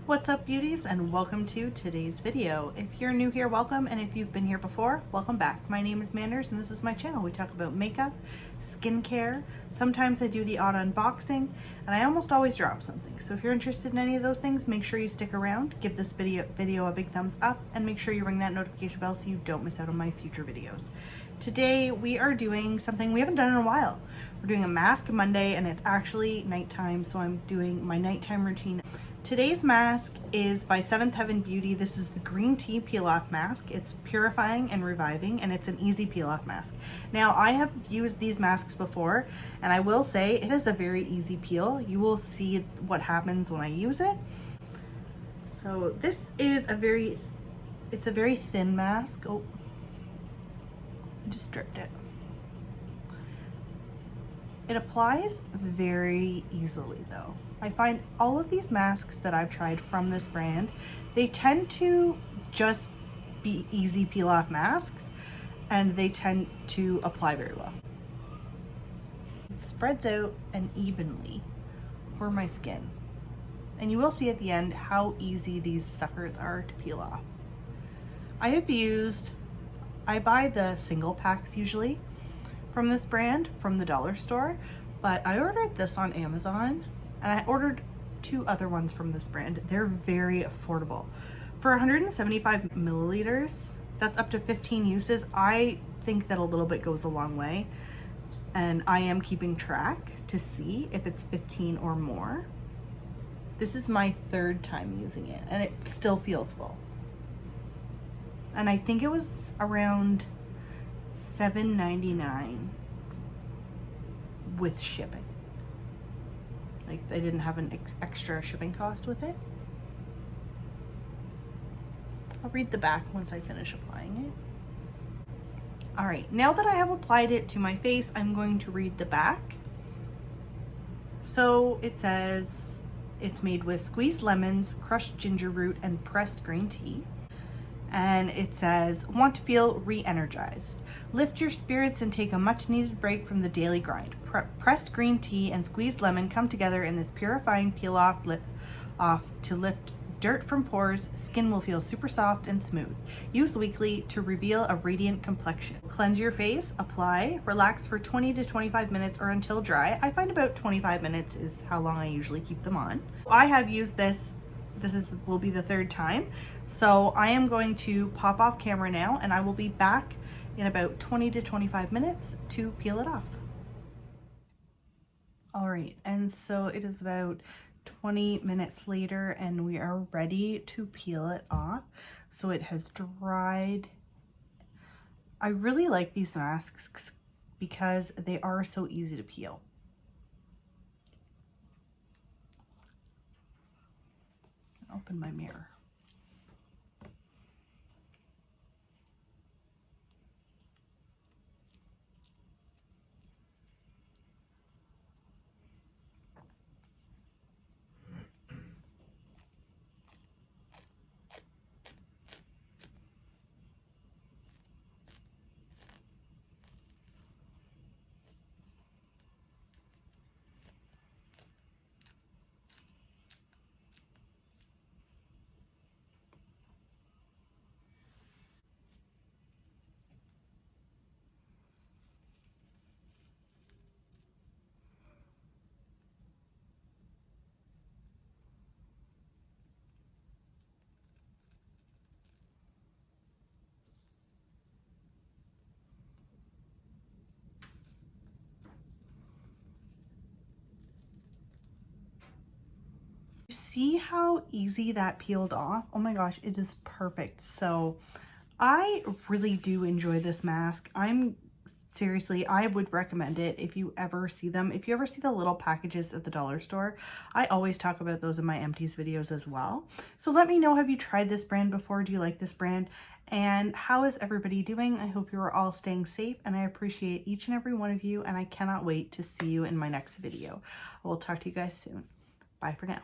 What's up, beauties, and welcome to today's video. If you're new here, welcome, and if you've been here before, welcome back. My name is Manders and this is my channel. We talk about makeup, skincare, sometimes I do the odd unboxing, and I almost always drop something. So if you're interested in any of those things, make sure you stick around, give this video a big thumbs up, and make sure you ring that notification bell so you don't miss out on my future videos. Today we are doing something we haven't done in a while. We're doing a mask Monday, and it's actually nighttime, so I'm doing my nighttime routine. Today's mask is by Seventh Heaven Beauty. This is the green tea peel off mask. It's purifying and reviving, and it's an easy peel off mask. Now, I have used these masks before, and I will say it is a very easy peel. You will see what happens when I use it. So this is it's a very thin mask. Oh, I just dripped it. It applies very easily though. I find all of these masks that I've tried from this brand, they tend to just be easy peel off masks, and they tend to apply very well. It spreads out and evenly for my skin. And you will see at the end how easy these suckers are to peel off. I buy the single packs usually from this brand from the dollar store, but I ordered this on Amazon, and I ordered two other ones from this brand. They're very affordable. For 175 milliliters, that's up to 15 uses. I think that a little bit goes a long way, and I am keeping track to see if it's 15 or more. This is my third time using it, and it still feels full. And I think it was around $7.99 with shipping. Like, they didn't have an extra shipping cost with it. I'll read the back once I finish applying it. All right, now that I have applied it to my face, I'm going to read the back. So it says it's made with squeezed lemons, crushed ginger root, and pressed green tea. And it says, want to feel re-energized. Lift your spirits and take a much needed break from the daily grind. Pressed green tea and squeezed lemon come together in this purifying peel off to lift dirt from pores. Skin will feel super soft and smooth. Use weekly to reveal a radiant complexion. Cleanse your face, apply, relax for 20 to 25 minutes or until dry. I find about 25 minutes is how long I usually keep them on. I have used this. Will be the third time. So I am going to pop off camera now, and I will be back in about 20 to 25 minutes to peel it off. All right, and so it is about 20 minutes later, and we are ready to peel it off. So it has dried. I really like these masks because they are so easy to peel. Open my mirror. See how easy that peeled off? Oh my gosh, it is perfect. So I really do enjoy this mask. Seriously, I would recommend it if you ever see them. If you ever see the little packages at the dollar store, I always talk about those in my empties videos as well. So let me know, have you tried this brand before? Do you like this brand? And how is everybody doing? I hope you are all staying safe, and I appreciate each and every one of you, and I cannot wait to see you in my next video. I will talk to you guys soon. Bye for now.